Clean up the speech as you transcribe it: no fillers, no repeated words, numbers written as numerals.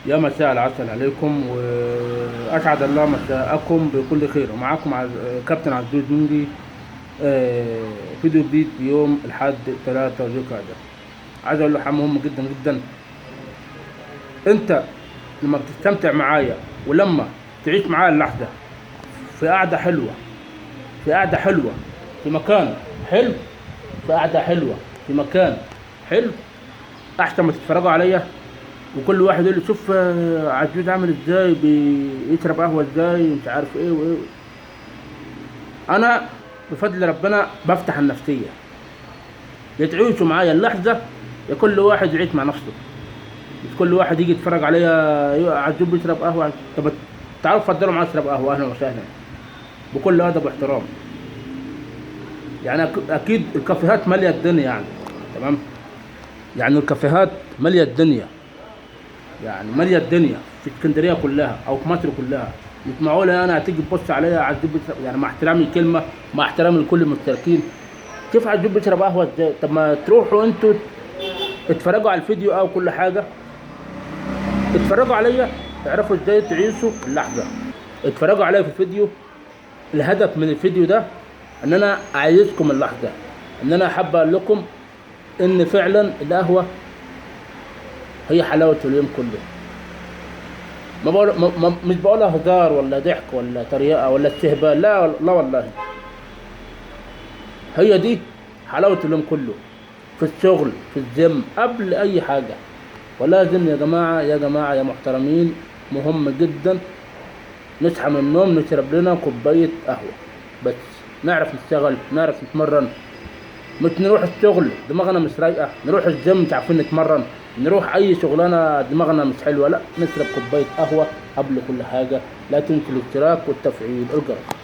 يا مساء العسل عليكم، وأسعد الله مساءكم بكل خير. ومعاكم كابتن عزوز مندي. فيديو جديد يوم الأحد 3 ذو القعدة. عايز أقول له حاجة مهمة جدا جدا. أنت لما بتستمتع معايا ولما تعيش معايا اللحظة في قعدة حلوة، في مكان حلو، في قعدة حلوة في مكان حلو، أحسن ما تتفرجوا عليا وكل واحد يقول لي شوف عزوز عامل ازاي، بيشرب قهوه ازاي، مش عارف ايه وايه. انا بفضل ربنا بفتح النفسيه، يا تعيشوا معايا اللحظه يا كل واحد يعيش مع نفسه. مش كل واحد يجي يتفرج عليا عزوز بيشرب قهوه. طب تعالوا اتفضلوا معايا اشرب قهوه، اهلا وسهلا بكل ادب واحترام. يعني اكيد الكافيهات ماليه الدنيا، يعني تمام، يعني الكافيهات ماليه الدنيا، يعني ماليه الدنيا في اسكندريه كلها او في مصر كلها. مش معقوله انا هتيجي تبص عليا عزوز يعني مع احترامي الكلمه، مع احترامي لكل المشتركين، كيف عزوز بيشرب قهوه ازاي؟ طب ما تروحوا انتوا اتفرجوا على الفيديو او كل حاجه، اتفرجوا عليا تعرفوا ازاي تعيشوا اللحظه. اتفرجوا عليا في الفيديو. الهدف من الفيديو ده ان انا اعيشكم اللحظه، ان انا حابب اقول لكم ان فعلا القهوه هي حلاوه اليوم كله. مش بقولها هزار ولا ضحك ولا تريقه ولا استهبال، لا والله، هي دي حلاوه اليوم كله، في الشغل في الجيم قبل اي حاجه. ولازم يا جماعه يا محترمين، مهم جدا نصحى من النوم نشرب لنا كوبايه قهوه بس، نعرف نشتغل، نعرف نتمرن. مش نروح الشغل دماغنا مش رايقه، نروح الجيم مش عارفين نتمرن، نروح اي شغلانه دماغنا مش حلوه، لا، نشرب كوبايه قهوه قبل كل حاجه. لا تنسوا الاشتراك والتفعيل الجرس.